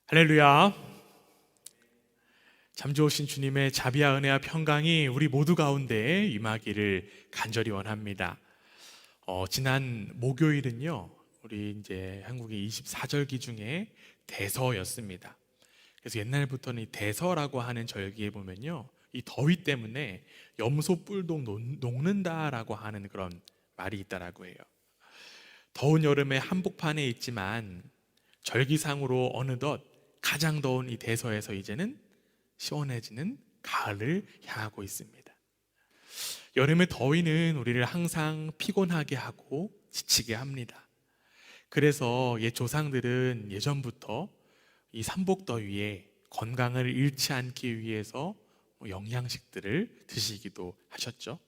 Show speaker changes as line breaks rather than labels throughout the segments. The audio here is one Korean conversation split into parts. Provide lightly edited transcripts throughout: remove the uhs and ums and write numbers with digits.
할렐루야. 참 좋으신 주님의 자비와 은혜와 평강이 우리 모두 가운데 임하기를 간절히 원합니다. 지난 목요일은요, 우리 이제 한국의 24절기 중에 대서였습니다. 그래서 옛날부터는 이 대서라고 하는 절기에 보면요, 이 더위 때문에 염소 뿔도 녹는다라고 하는 그런 말이 있다라고 해요. 더운 여름에 한복판에 있지만 절기상으로 어느덧 가장 더운 이 대서에서 이제는 시원해지는 가을을 향하고 있습니다. 여름의 더위는 우리를 항상 피곤하게 하고 지치게 합니다. 그래서 옛 조상들은 예전부터 이 삼복더위에 건강을 잃지 않기 위해서 영양식들을 드시기도 하셨죠.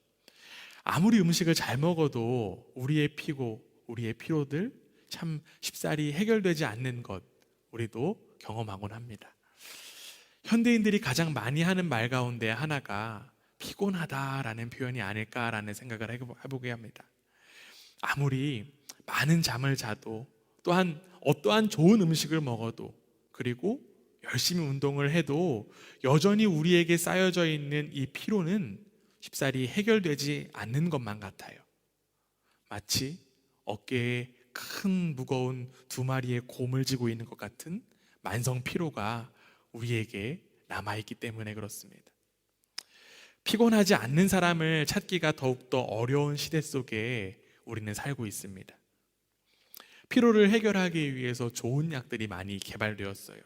아무리 음식을 잘 먹어도 우리의 피고 우리의 피로들 참 쉽사리 해결되지 않는 것 우리도 경험하곤 합니다. 현대인들이 가장 많이 하는 말 가운데 하나가 피곤하다라는 표현이 아닐까라는 생각을 해보게 합니다. 아무리 많은 잠을 자도, 또한 어떠한 좋은 음식을 먹어도, 그리고 열심히 운동을 해도 여전히 우리에게 쌓여져 있는 이 피로는 쉽사리 해결되지 않는 것만 같아요. 마치 어깨에 큰 무거운 두 마리의 곰을 지고 있는 것 같은 만성 피로가 우리에게 남아있기 때문에 그렇습니다. 피곤하지 않는 사람을 찾기가 더욱더 어려운 시대 속에 우리는 살고 있습니다. 피로를 해결하기 위해서 좋은 약들이 많이 개발되었어요.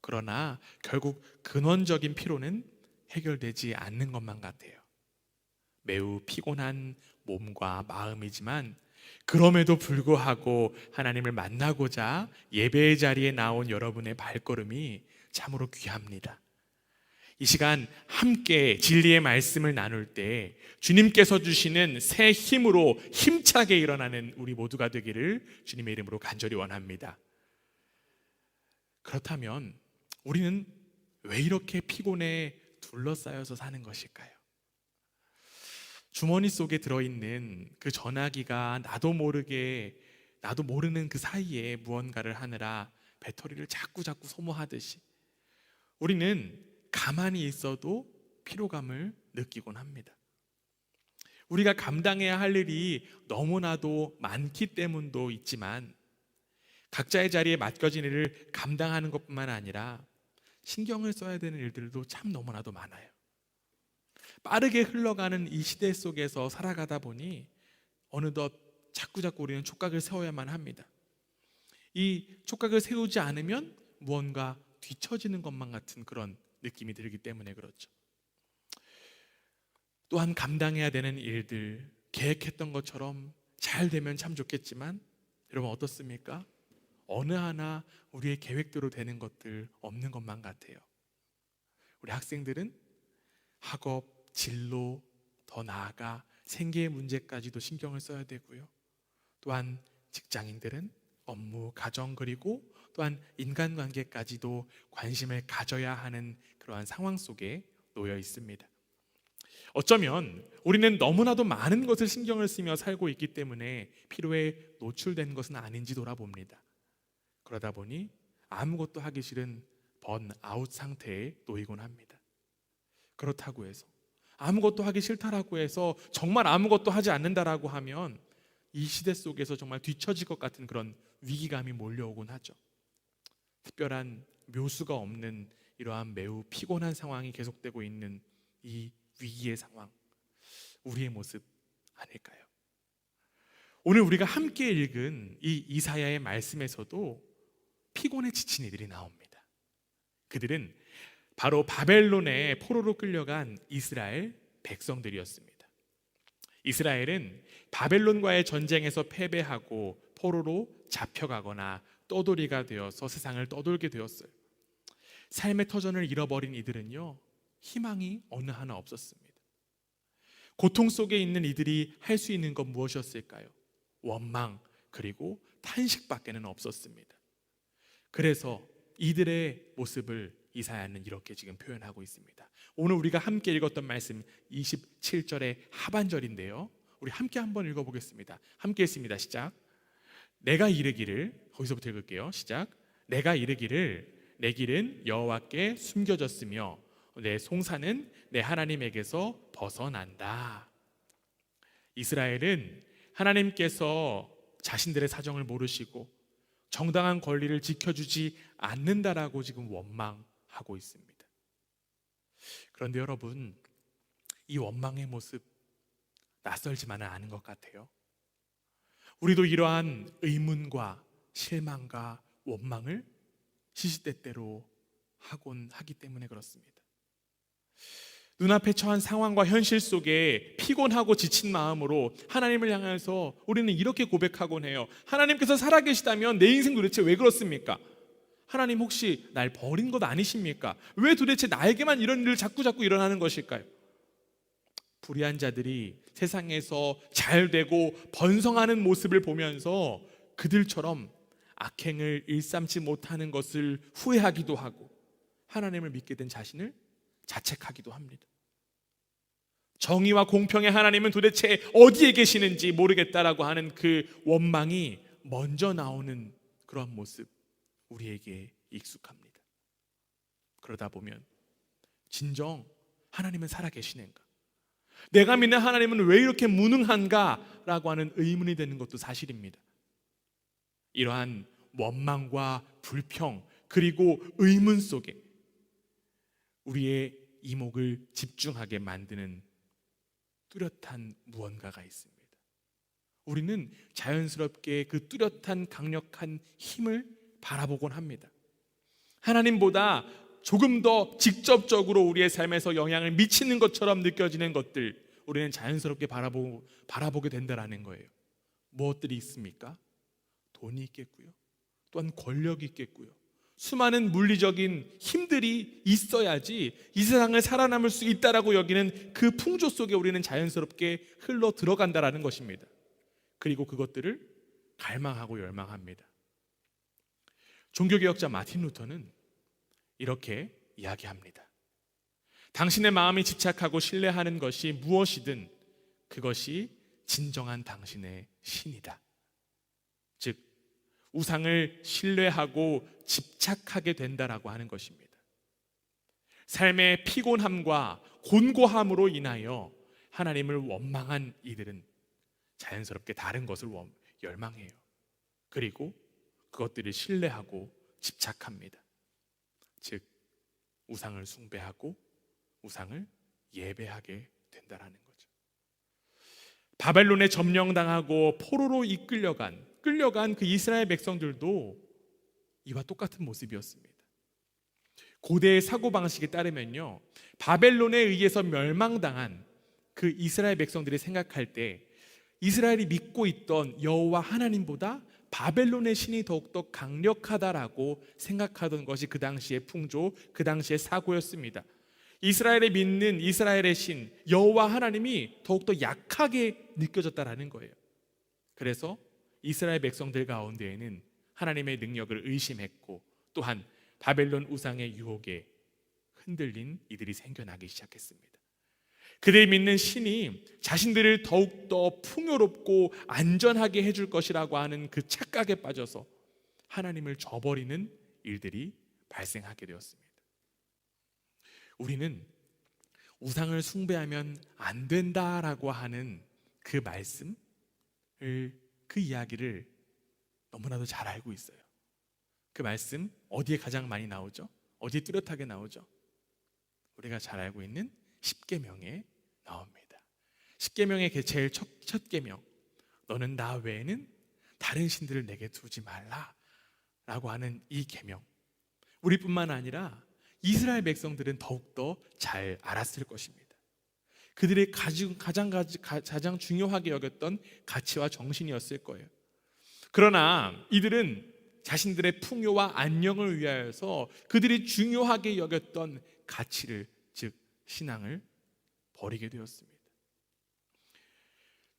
그러나 결국 근원적인 피로는 해결되지 않는 것만 같아요. 매우 피곤한 몸과 마음이지만 그럼에도 불구하고 하나님을 만나고자 예배의 자리에 나온 여러분의 발걸음이 참으로 귀합니다. 이 시간 함께 진리의 말씀을 나눌 때 주님께서 주시는 새 힘으로 힘차게 일어나는 우리 모두가 되기를 주님의 이름으로 간절히 원합니다. 그렇다면 우리는 왜 이렇게 피곤에 둘러싸여서 사는 것일까요? 주머니 속에 들어있는 그 전화기가 나도 모르는 그 사이에 무언가를 하느라 배터리를 자꾸 소모하듯이 우리는 가만히 있어도 피로감을 느끼곤 합니다. 우리가 감당해야 할 일이 너무나도 많기 때문도 있지만 각자의 자리에 맡겨진 일을 감당하는 것뿐만 아니라 신경을 써야 되는 일들도 참 너무나도 많아요. 빠르게 흘러가는 이 시대 속에서 살아가다 보니 어느덧 자꾸 우리는 촉각을 세워야만 합니다. 이 촉각을 세우지 않으면 무언가 뒤처지는 것만 같은 그런 느낌이 들기 때문에 그렇죠. 또한 감당해야 되는 일들, 계획했던 것처럼 잘 되면 참 좋겠지만 여러분 어떻습니까? 어느 하나 우리의 계획대로 되는 것들 없는 것만 같아요. 우리 학생들은 학업, 진로, 더 나아가 생계의 문제까지도 신경을 써야 되고요. 또한 직장인들은 업무, 가정 그리고 또한 인간관계까지도 관심을 가져야 하는 그러한 상황 속에 놓여 있습니다. 어쩌면 우리는 너무나도 많은 것을 신경을 쓰며 살고 있기 때문에 피로에 노출된 것은 아닌지 돌아봅니다. 그러다 보니 아무것도 하기 싫은 번아웃 상태에 놓이곤 합니다. 그렇다고 해서 아무것도 하기 싫다라고 해서 정말 아무것도 하지 않는다라고 하면 이 시대 속에서 정말 뒤처질 것 같은 그런 위기감이 몰려오곤 하죠. 특별한 묘수가 없는 이러한 매우 피곤한 상황이 계속되고 있는 이 위기의 상황, 우리의 모습 아닐까요? 오늘 우리가 함께 읽은 이 이사야의 말씀에서도 피곤에 지친 이들이 나옵니다. 그들은 바로 바벨론의 포로로 끌려간 이스라엘 백성들이었습니다. 이스라엘은 바벨론과의 전쟁에서 패배하고 포로로 잡혀가거나 떠돌이가 되어서 세상을 떠돌게 되었어요. 삶의 터전을 잃어버린 이들은요, 희망이 어느 하나 없었습니다. 고통 속에 있는 이들이 할 수 있는 건 무엇이었을까요? 원망 그리고 탄식밖에는 없었습니다. 그래서 이들의 모습을 이사야는 이렇게 지금 표현하고 있습니다. 오늘 우리가 함께 읽었던 말씀 27절의 하반절인데요, 우리 함께 한번 읽어보겠습니다. 함께 했습니다. 시작. 내가 이르기를, 거기서부터 읽을게요. 시작. 내가 이르기를 내 길은 여호와께 숨겨졌으며 내 송사는 내 하나님에게서 벗어난다. 이스라엘은 하나님께서 자신들의 사정을 모르시고 정당한 권리를 지켜주지 않는다라고 지금 원망하고 있습니다. 그런데 여러분, 이 원망의 모습 낯설지만은 않은 것 같아요. 우리도 이러한 의문과 실망과 원망을 시시때때로 하곤 하기 때문에 그렇습니다. 눈앞에 처한 상황과 현실 속에 피곤하고 지친 마음으로 하나님을 향해서 우리는 이렇게 고백하곤 해요. 하나님께서 살아계시다면 내 인생 도대체 왜 그렇습니까? 하나님 혹시 날 버린 것 아니십니까? 왜 도대체 나에게만 이런 일을 자꾸 일어나는 것일까요? 불의한 자들이 세상에서 잘되고 번성하는 모습을 보면서 그들처럼 악행을 일삼지 못하는 것을 후회하기도 하고 하나님을 믿게 된 자신을 자책하기도 합니다. 정의와 공평의 하나님은 도대체 어디에 계시는지 모르겠다라고 하는 그 원망이 먼저 나오는 그런 모습, 우리에게 익숙합니다. 그러다 보면 진정 하나님은 살아계시는가? 내가 믿는 하나님은 왜 이렇게 무능한가? 라고 하는 의문이 되는 것도 사실입니다. 이러한 원망과 불평 그리고 의문 속에 우리의 이목을 집중하게 만드는 뚜렷한 무언가가 있습니다. 우리는 자연스럽게 그 뚜렷한 강력한 힘을 바라보곤 합니다. 하나님보다 조금 더 직접적으로 우리의 삶에서 영향을 미치는 것처럼 느껴지는 것들, 우리는 자연스럽게 바라보게 된다는 거예요. 무엇들이 있습니까? 돈이 있겠고요, 또한 권력이 있겠고요, 수많은 물리적인 힘들이 있어야지 이 세상을 살아남을 수 있다라고 여기는 그 풍조 속에 우리는 자연스럽게 흘러 들어간다라는 것입니다. 그리고 그것들을 갈망하고 열망합니다. 종교개혁자 마틴 루터는 이렇게 이야기합니다. 당신의 마음이 집착하고 신뢰하는 것이 무엇이든 그것이 진정한 당신의 신이다. 즉 우상을 신뢰하고 집착하게 된다라고 하는 것입니다. 삶의 피곤함과 곤고함으로 인하여 하나님을 원망한 이들은 자연스럽게 다른 것을 열망해요. 그리고 그것들을 신뢰하고 집착합니다. 즉 우상을 숭배하고 우상을 예배하게 된다라는 거죠. 바벨론에 점령당하고 포로로 끌려간 그 이스라엘 백성들도 이와 똑같은 모습이었습니다. 고대의 사고방식에 따르면요, 바벨론에 의해서 멸망당한 그 이스라엘 백성들이 생각할 때 이스라엘이 믿고 있던 여호와 하나님보다 바벨론의 신이 더욱더 강력하다라고 생각하던 것이 그 당시의 풍조, 그 당시의 사고였습니다. 이스라엘에 믿는 이스라엘의 신 여호와 하나님이 더욱더 약하게 느껴졌다라는 거예요. 그래서 이스라엘 백성들 가운데에는 하나님의 능력을 의심했고 또한 바벨론 우상의 유혹에 흔들린 이들이 생겨나기 시작했습니다. 그들이 믿는 신이 자신들을 더욱더 풍요롭고 안전하게 해줄 것이라고 하는 그 착각에 빠져서 하나님을 저버리는 일들이 발생하게 되었습니다. 우리는 우상을 숭배하면 안 된다라고 하는 그 말씀을, 그 이야기를 너무나도 잘 알고 있어요. 그 말씀 어디에 가장 많이 나오죠? 어디에 뚜렷하게 나오죠? 우리가 잘 알고 있는 십계명에 나옵니다. 십계명의 제일 첫 계명, 너는 나 외에는 다른 신들을 내게 두지 말라 라고 하는 이 계명, 우리뿐만 아니라 이스라엘 백성들은 더욱더 잘 알았을 것입니다. 그들이 가장 중요하게 여겼던 가치와 정신이었을 거예요. 그러나 이들은 자신들의 풍요와 안녕을 위하여서 그들이 중요하게 여겼던 가치를, 즉 신앙을 버리게 되었습니다.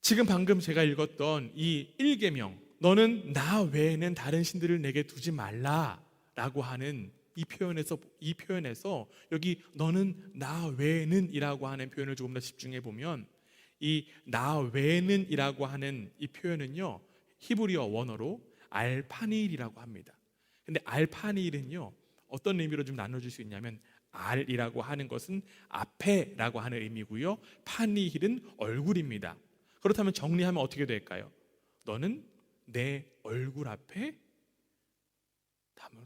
지금 방금 제가 읽었던 이 1계명, 너는 나 외에는 다른 신들을 내게 두지 말라라고 하는 이 표현에서 여기 너는 나 외에는 이라고 하는 표현을 조금 더 집중해 보면 이 나 외는이라고 하는 이 표현은요, 히브리어 원어로 알파니일이라고 합니다. 근데 알파니일은요, 어떤 의미로 좀 나눠줄 수 있냐면, 알이라고 하는 것은 앞에라고 하는 의미고요, 파니힐은 얼굴입니다. 그렇다면 정리하면 어떻게 될까요? 너는 내 얼굴 앞에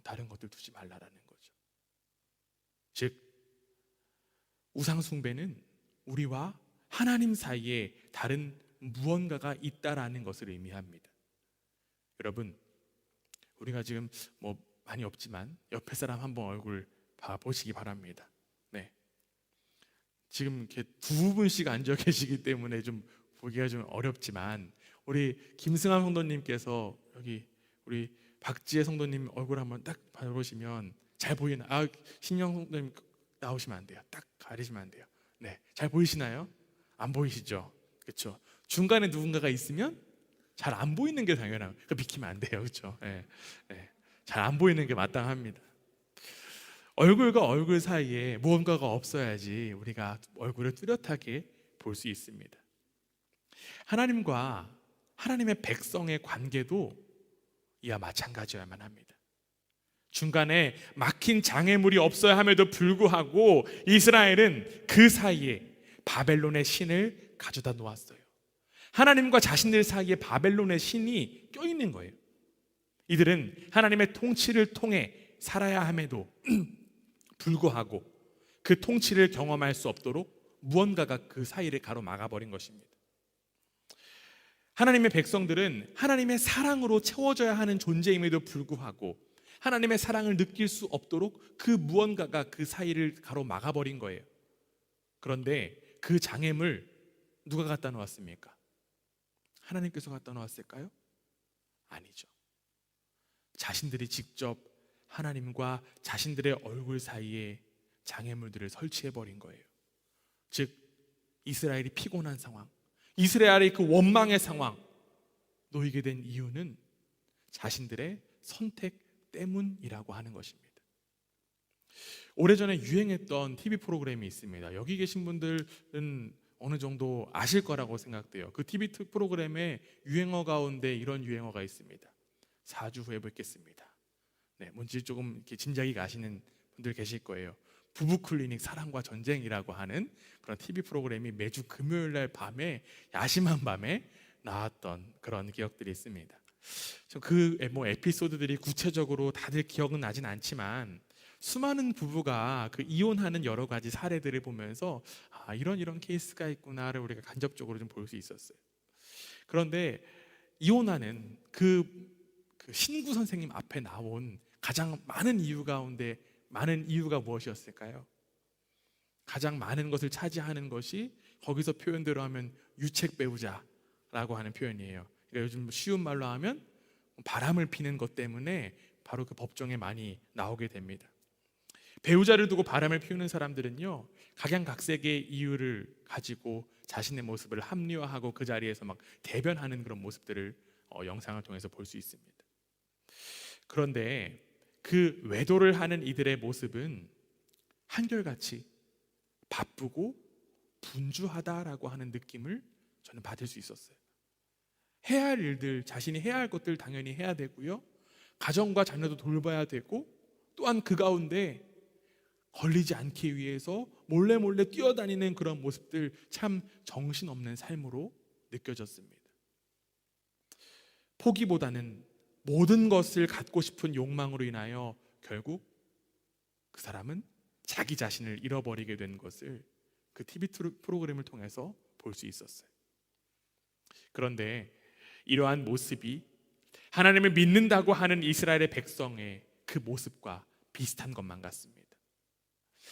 다른 것들 두지 말라라는 거죠. 즉, 우상 숭배는 우리와 하나님 사이에 다른 무언가가 있다라는 것을 의미합니다. 여러분, 우리가 지금 뭐 많이 없지만 옆에 사람 한번 얼굴 봐보시기 바랍니다. 네, 지금 이렇게 두 분씩 앉아 계시기 때문에 좀 보기가 좀 어렵지만, 우리 김승환 성도님께서 여기 우리 박지혜 성도님 얼굴 한번 딱 봐보시면 잘 보이나? 신영 성도님 나오시면 안 돼요. 딱 가리시면 안 돼요. 네, 잘 보이시나요? 안 보이시죠? 그렇죠? 중간에 누군가가 있으면 잘 안 보이는 게 당연하고, 비키면 안 돼요. 그렇죠? 네, 네. 잘 안 보이는 게 마땅합니다. 얼굴과 얼굴 사이에 무언가가 없어야지 우리가 얼굴을 뚜렷하게 볼 수 있습니다. 하나님과 하나님의 백성의 관계도 이와 마찬가지여야만 합니다. 중간에 막힌 장애물이 없어야 함에도 불구하고 이스라엘은 그 사이에 바벨론의 신을 가져다 놓았어요. 하나님과 자신들 사이에 바벨론의 신이 껴있는 거예요. 이들은 하나님의 통치를 통해 살아야 함에도 불구하고 그 통치를 경험할 수 없도록 무언가가 그 사이를 가로막아버린 것입니다. 하나님의 백성들은 하나님의 사랑으로 채워져야 하는 존재임에도 불구하고 하나님의 사랑을 느낄 수 없도록 그 무언가가 그 사이를 가로막아버린 거예요. 그런데 그 장애물 누가 갖다 놓았습니까? 하나님께서 갖다 놓았을까요? 아니죠. 자신들이 직접 하나님과 자신들의 얼굴 사이에 장애물들을 설치해버린 거예요. 즉, 이스라엘이 피곤한 상황, 이스라엘의 그 원망의 상황 놓이게 된 이유는 자신들의 선택 때문이라고 하는 것입니다. 오래전에 유행했던 TV 프로그램이 있습니다. 여기 계신 분들은 어느 정도 아실 거라고 생각돼요. 그 TV 프로그램의 유행어 가운데 이런 유행어가 있습니다. 4주 후에 뵙겠습니다. 네, 뭔지 조금 이렇게 짐작이 가시는 분들 계실 거예요. 부부클리닉 사랑과 전쟁이라고 하는 그런 TV 프로그램이 매주 금요일 날 밤에, 야심한 밤에 나왔던 그런 기억들이 있습니다. 그 에피소드들이 구체적으로 다들 기억은 나진 않지만 수많은 부부가 그 이혼하는 여러 가지 사례들을 보면서 이런 케이스가 있구나를 우리가 간접적으로 좀 볼 수 있었어요. 그런데 이혼하는 그 신구 선생님 앞에 나온 가장 많은 이유 가운데 많은 이유가 무엇이었을까요? 가장 많은 것을 차지하는 것이 거기서 표현대로 하면 유책 배우자라고 하는 표현이에요. 그러니까 요즘 쉬운 말로 하면 바람을 피는 것 때문에 바로 그 법정에 많이 나오게 됩니다. 배우자를 두고 바람을 피우는 사람들은요, 각양각색의 이유를 가지고 자신의 모습을 합리화하고 그 자리에서 막 대변하는 그런 모습들을 영상을 통해서 볼 수 있습니다. 그런데 그 외도를 하는 이들의 모습은 한결같이 바쁘고 분주하다라고 하는 느낌을 저는 받을 수 있었어요. 해야 할 일들, 자신이 해야 할 것들 당연히 해야 되고요, 가정과 자녀도 돌봐야 되고, 또한 그 가운데 걸리지 않기 위해서 몰래 뛰어다니는 그런 모습들, 참 정신없는 삶으로 느껴졌습니다. 포기보다는 모든 것을 갖고 싶은 욕망으로 인하여 결국 그 사람은 자기 자신을 잃어버리게 된 것을 그 TV 프로그램을 통해서 볼 수 있었어요. 그런데 이러한 모습이 하나님을 믿는다고 하는 이스라엘의 백성의 그 모습과 비슷한 것만 같습니다.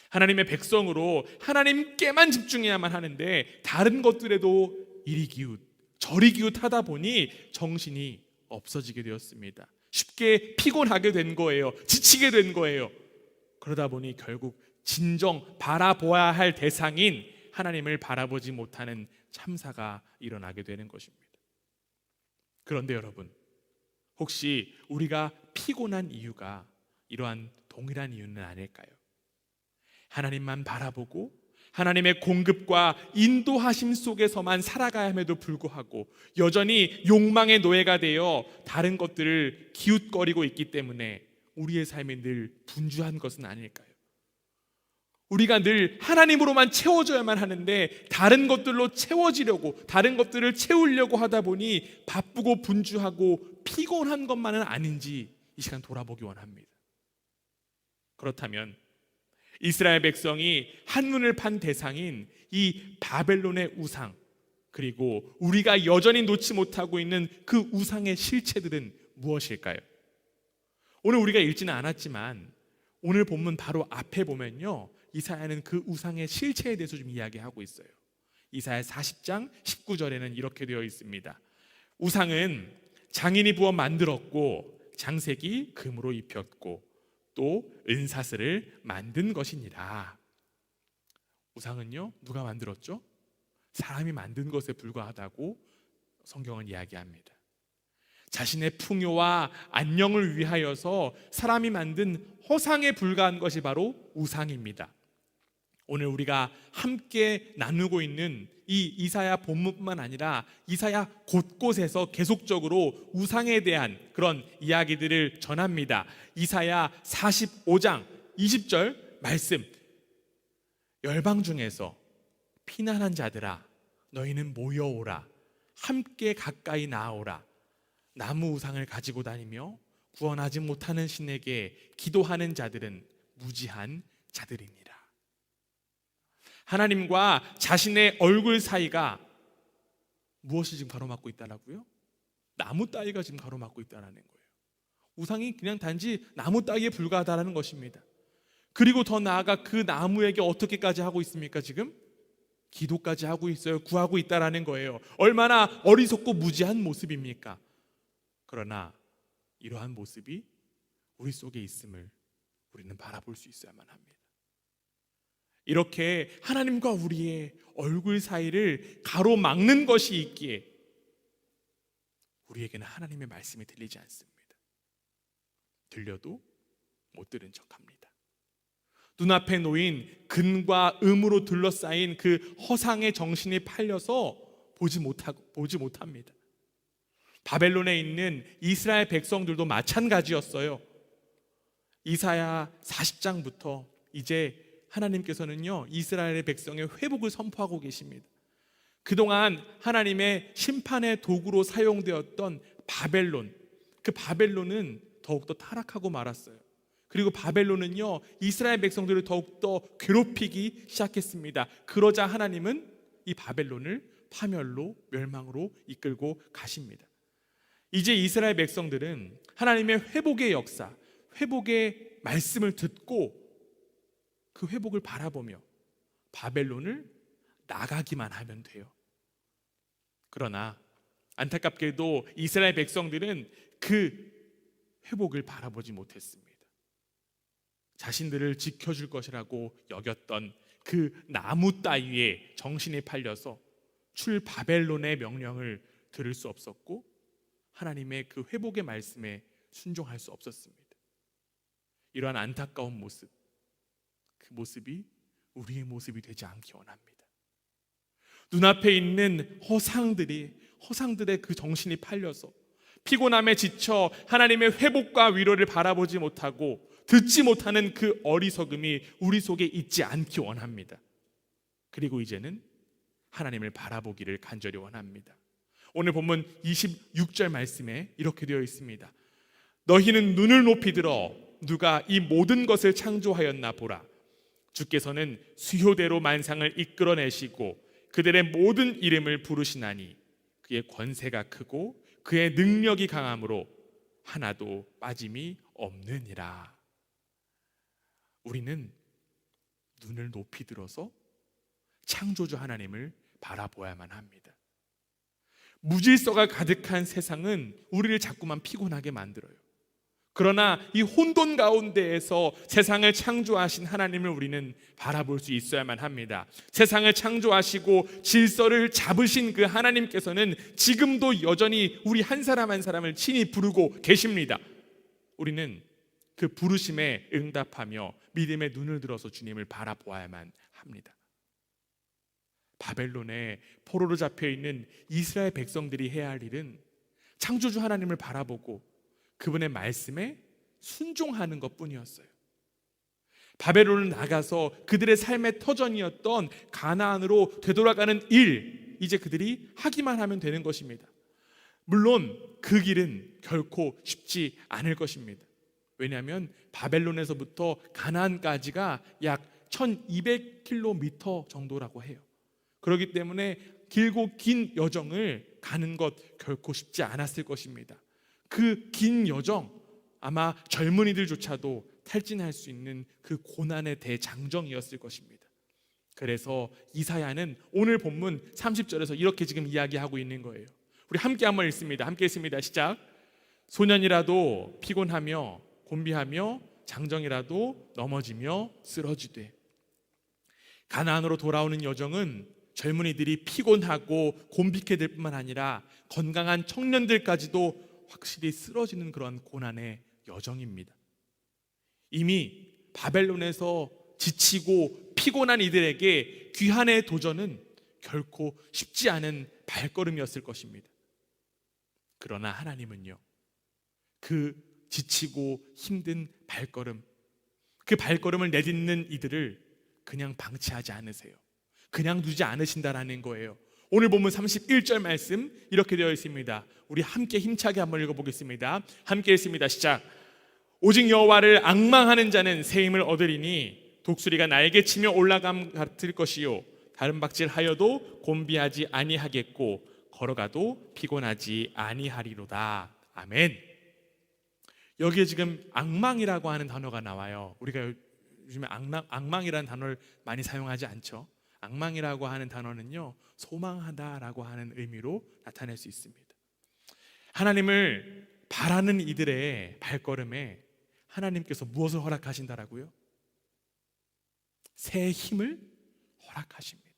하나님의 백성으로 하나님께만 집중해야만 하는데 다른 것들에도 이리 기웃 저리 기웃하다 보니 정신이 없어지게 되었습니다. 쉽게 피곤하게 된 거예요. 지치게 된 거예요. 그러다 보니 결국 진정 바라보아야 할 대상인 하나님을 바라보지 못하는 참사가 일어나게 되는 것입니다. 그런데 여러분, 혹시 우리가 피곤한 이유가 이러한 동일한 이유는 아닐까요? 하나님만 바라보고 하나님의 공급과 인도하심 속에서만 살아가야 함에도 불구하고 여전히 욕망의 노예가 되어 다른 것들을 기웃거리고 있기 때문에 우리의 삶이 늘 분주한 것은 아닐까요? 우리가 늘 하나님으로만 채워져야만 하는데 다른 것들로 채워지려고, 다른 것들을 채우려고 하다 보니 바쁘고 분주하고 피곤한 것만은 아닌지 이 시간 돌아보기 원합니다. 그렇다면 이스라엘 백성이 한눈을 판 대상인 이 바벨론의 우상, 그리고 우리가 여전히 놓지 못하고 있는 그 우상의 실체들은 무엇일까요? 오늘 우리가 읽지는 않았지만 오늘 본문 바로 앞에 보면요, 이사야는 그 우상의 실체에 대해서 좀 이야기하고 있어요. 이사야 40장 19절에는 이렇게 되어 있습니다. 우상은 장인이 부어 만들었고 장색이 금으로 입혔고 또 은사슬을 만든 것이니라. 우상은요, 누가 만들었죠? 사람이 만든 것에 불과하다고 성경은 이야기합니다. 자신의 풍요와 안녕을 위하여서 사람이 만든 허상에 불과한 것이 바로 우상입니다. 오늘 우리가 함께 나누고 있는 이 이사야 본문뿐만 아니라 이사야 곳곳에서 계속적으로 우상에 대한 그런 이야기들을 전합니다. 이사야 45장 20절 말씀, 열방 중에서 피난한 자들아 너희는 모여오라, 함께 가까이 나아오라. 나무 우상을 가지고 다니며 구원하지 못하는 신에게 기도하는 자들은 무지한 자들이니라. 하나님과 자신의 얼굴 사이가 무엇이 지금 가로막고 있다라고요? 나무 따위가 지금 가로막고 있다는 거예요. 우상이 그냥 단지 나무 따위에 불과하다는 것입니다. 그리고 더 나아가 그 나무에게 어떻게까지 하고 있습니까? 지금 기도까지 하고 있어요. 구하고 있다는 거예요. 얼마나 어리석고 무지한 모습입니까? 그러나 이러한 모습이 우리 속에 있음을 우리는 바라볼 수 있어야만 합니다. 이렇게 하나님과 우리의 얼굴 사이를 가로막는 것이 있기에 우리에게는 하나님의 말씀이 들리지 않습니다. 들려도 못 들은 척합니다. 눈앞에 놓인 근과 음으로 둘러싸인 그 허상의 정신이 팔려서 보지 못합니다. 바벨론에 있는 이스라엘 백성들도 마찬가지였어요. 이사야 40장부터 이제 하나님께서는요, 이스라엘의 백성의 회복을 선포하고 계십니다. 그동안 하나님의 심판의 도구로 사용되었던 바벨론, 그 바벨론은 더욱더 타락하고 말았어요. 그리고 바벨론은요, 이스라엘 백성들을 더욱더 괴롭히기 시작했습니다. 그러자 하나님은 이 바벨론을 파멸로, 멸망으로 이끌고 가십니다. 이제 이스라엘 백성들은 하나님의 회복의 역사, 회복의 말씀을 듣고 그 회복을 바라보며 바벨론을 나가기만 하면 돼요. 그러나 안타깝게도 이스라엘 백성들은 그 회복을 바라보지 못했습니다. 자신들을 지켜줄 것이라고 여겼던 그 나무 따위에 정신이 팔려서 출 바벨론의 명령을 들을 수 없었고 하나님의 그 회복의 말씀에 순종할 수 없었습니다. 이러한 안타까운 모습, 그 모습이 우리의 모습이 되지 않기 원합니다. 눈앞에 있는 허상들의 그 정신이 팔려서 피곤함에 지쳐 하나님의 회복과 위로를 바라보지 못하고 듣지 못하는 그 어리석음이 우리 속에 있지 않기 원합니다. 그리고 이제는 하나님을 바라보기를 간절히 원합니다. 오늘 본문 26절 말씀에 이렇게 되어 있습니다. 너희는 눈을 높이 들어 누가 이 모든 것을 창조하였나 보라. 주께서는 수효대로 만상을 이끌어내시고 그들의 모든 이름을 부르시나니 그의 권세가 크고 그의 능력이 강함으로 하나도 빠짐이 없느니라. 우리는 눈을 높이 들어서 창조주 하나님을 바라보아야만 합니다. 무질서가 가득한 세상은 우리를 자꾸만 피곤하게 만들어요. 그러나 이 혼돈 가운데에서 세상을 창조하신 하나님을 우리는 바라볼 수 있어야만 합니다. 세상을 창조하시고 질서를 잡으신 그 하나님께서는 지금도 여전히 우리 한 사람 한 사람을 친히 부르고 계십니다. 우리는 그 부르심에 응답하며 믿음의 눈을 들어서 주님을 바라보아야만 합니다. 바벨론에 포로로 잡혀 있는 이스라엘 백성들이 해야 할 일은 창조주 하나님을 바라보고 그분의 말씀에 순종하는 것뿐이었어요. 바벨론을 나가서 그들의 삶의 터전이었던 가나안으로 되돌아가는 일, 이제 그들이 하기만 하면 되는 것입니다. 물론 그 길은 결코 쉽지 않을 것입니다. 왜냐하면 바벨론에서부터 가나안까지가 약 1200km 정도라고 해요. 그렇기 때문에 길고 긴 여정을 가는 것 결코 쉽지 않았을 것입니다. 그 긴 여정, 아마 젊은이들조차도 탈진할 수 있는 그 고난의 대장정이었을 것입니다. 그래서 이사야는 오늘 본문 30절에서 이렇게 지금 이야기하고 있는 거예요. 우리 함께 한번 읽습니다. 함께 읽습니다. 시작. 소년이라도 피곤하며 곤비하며 장정이라도 넘어지며 쓰러지되. 가나안으로 돌아오는 여정은 젊은이들이 피곤하고 곤비케 될 뿐만 아니라 건강한 청년들까지도 확실히 쓰러지는 그런 고난의 여정입니다. 이미 바벨론에서 지치고 피곤한 이들에게 귀환의 도전은 결코 쉽지 않은 발걸음이었을 것입니다. 그러나 하나님은요, 그 지치고 힘든 발걸음, 그 발걸음을 내딛는 이들을 그냥 방치하지 않으세요. 그냥 두지 않으신다라는 거예요. 오늘 본문 31절 말씀 이렇게 되어 있습니다. 우리 함께 힘차게 한번 읽어보겠습니다. 함께 읽습니다. 시작. 오직 여호와를 앙망하는 자는 새 힘을 얻으리니 독수리가 날개치며 올라감 같을 것이요 다른 박질하여도 곤비하지 아니하겠고 걸어가도 피곤하지 아니하리로다. 아멘. 여기에 지금 앙망이라고 하는 단어가 나와요. 우리가 요즘에 앙망이라는 단어를 많이 사용하지 않죠. 앙망이라고 하는 단어는요, 소망하다라고 하는 의미로 나타낼 수 있습니다. 하나님을 바라는 이들의 발걸음에 하나님께서 무엇을 허락하신다라고요? 새 힘을 허락하십니다.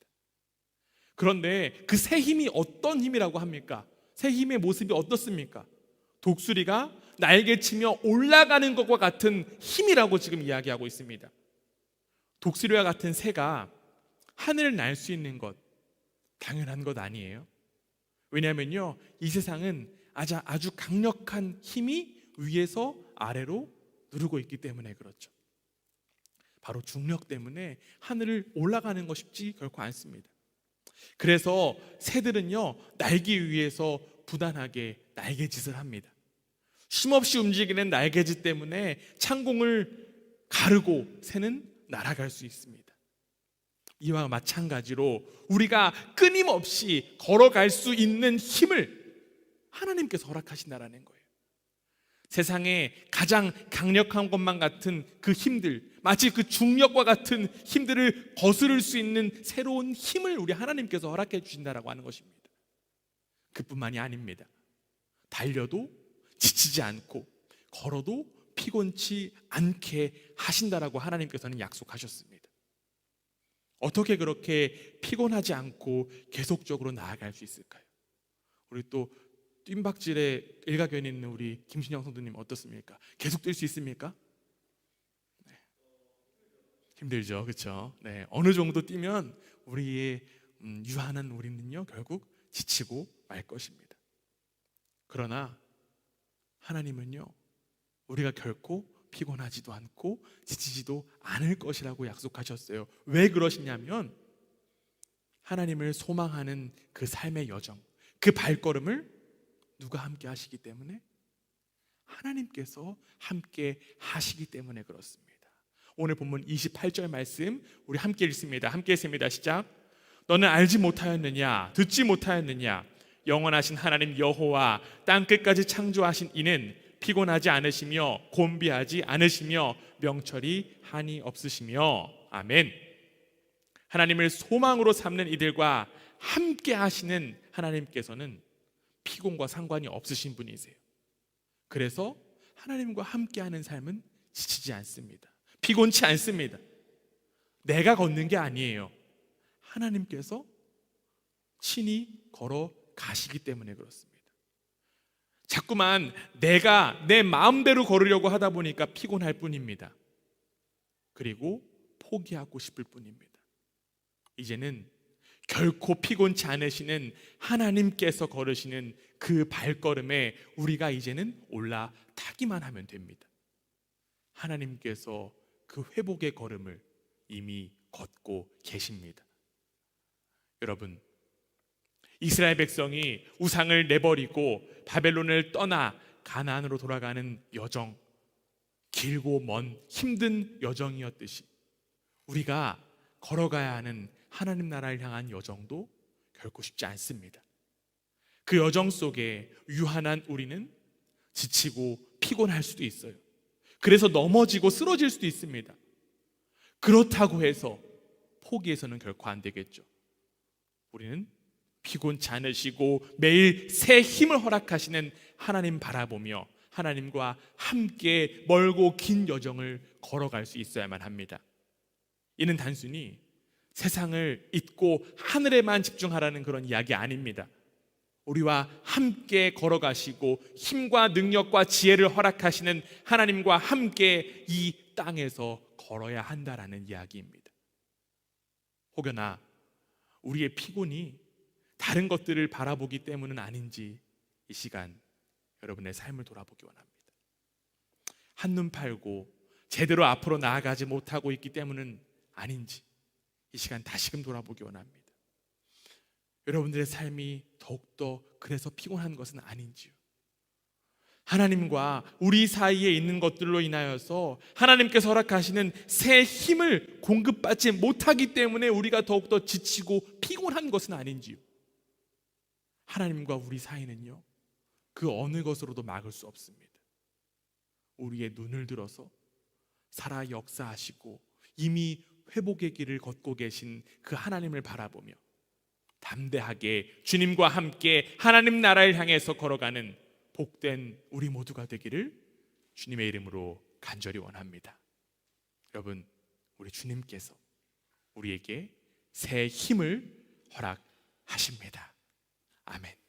그런데 그 새 힘이 어떤 힘이라고 합니까? 새 힘의 모습이 어떻습니까? 독수리가 날개치며 올라가는 것과 같은 힘이라고 지금 이야기하고 있습니다. 독수리와 같은 새가 하늘을 날 수 있는 것 당연한 것 아니에요. 왜냐하면요, 이 세상은 아주 강력한 힘이 위에서 아래로 누르고 있기 때문에 그렇죠. 바로 중력 때문에 하늘을 올라가는 거 쉽지 결코 않습니다. 그래서 새들은요, 날기 위해서 부단하게 날개짓을 합니다. 쉼없이 움직이는 날개짓 때문에 창공을 가르고 새는 날아갈 수 있습니다. 이와 마찬가지로 우리가 끊임없이 걸어갈 수 있는 힘을 하나님께서 허락하신다라는 거예요. 세상에 가장 강력한 것만 같은 그 힘들, 마치 그 중력과 같은 힘들을 거스를 수 있는 새로운 힘을 우리 하나님께서 허락해 주신다라고 하는 것입니다. 그뿐만이 아닙니다. 달려도 지치지 않고 걸어도 피곤치 않게 하신다라고 하나님께서는 약속하셨습니다. 어떻게 그렇게 피곤하지 않고 계속적으로 나아갈 수 있을까요? 우리 또 뜀박질에 일가견이 있는 우리 김신영 성도님 어떻습니까? 계속 뛸 수 있습니까? 네. 힘들죠, 그렇죠? 네. 어느 정도 뛰면 우리의 유한한 우리는요 결국 지치고 말 것입니다. 그러나 하나님은요 우리가 결코 피곤하지도 않고 지치지도 않을 것이라고 약속하셨어요. 왜 그러시냐면 하나님을 소망하는 그 삶의 여정, 그 발걸음을 누가 함께 하시기 때문에? 하나님께서 함께 하시기 때문에 그렇습니다. 오늘 본문 28절 말씀 우리 함께 읽습니다. 함께 읽습니다. 시작. 너는 알지 못하였느냐? 듣지 못하였느냐? 영원하신 하나님 여호와 땅끝까지 창조하신 이는 피곤하지 않으시며 곤비하지 않으시며 명철이 한이 없으시며. 아멘. 하나님을 소망으로 삼는 이들과 함께 하시는 하나님께서는 피곤과 상관이 없으신 분이세요. 그래서 하나님과 함께하는 삶은 지치지 않습니다. 피곤치 않습니다. 내가 걷는 게 아니에요. 하나님께서 친히 걸어 가시기 때문에 그렇습니다. 자꾸만 내가 내 마음대로 걸으려고 하다 보니까 피곤할 뿐입니다. 그리고 포기하고 싶을 뿐입니다. 이제는 결코 피곤치 않으시는 하나님께서 걸으시는 그 발걸음에 우리가 이제는 올라타기만 하면 됩니다. 하나님께서 그 회복의 걸음을 이미 걷고 계십니다. 여러분, 이스라엘 백성이 우상을 내버리고 바벨론을 떠나 가나안으로 돌아가는 여정, 길고 먼 힘든 여정이었듯이 우리가 걸어가야 하는 하나님 나라를 향한 여정도 결코 쉽지 않습니다. 그 여정 속에 유한한 우리는 지치고 피곤할 수도 있어요. 그래서 넘어지고 쓰러질 수도 있습니다. 그렇다고 해서 포기해서는 결코 안 되겠죠. 우리는 피곤치 않으시고 매일 새 힘을 허락하시는 하나님 바라보며 하나님과 함께 멀고 긴 여정을 걸어갈 수 있어야만 합니다. 이는 단순히 세상을 잊고 하늘에만 집중하라는 그런 이야기 아닙니다. 우리와 함께 걸어가시고 힘과 능력과 지혜를 허락하시는 하나님과 함께 이 땅에서 걸어야 한다라는 이야기입니다. 혹여나 우리의 피곤이 다른 것들을 바라보기 때문은 아닌지 이 시간 여러분의 삶을 돌아보기 원합니다. 한눈 팔고 제대로 앞으로 나아가지 못하고 있기 때문은 아닌지 이 시간 다시금 돌아보기 원합니다. 여러분들의 삶이 더욱더 그래서 피곤한 것은 아닌지요. 하나님과 우리 사이에 있는 것들로 인하여서 하나님께서 허락하시는 새 힘을 공급받지 못하기 때문에 우리가 더욱더 지치고 피곤한 것은 아닌지요. 하나님과 우리 사이는요, 그 어느 것으로도 막을 수 없습니다. 우리의 눈을 들어서 살아 역사하시고 이미 회복의 길을 걷고 계신 그 하나님을 바라보며 담대하게 주님과 함께 하나님 나라를 향해서 걸어가는 복된 우리 모두가 되기를 주님의 이름으로 간절히 원합니다. 여러분, 우리 주님께서 우리에게 새 힘을 허락하십니다. 아멘.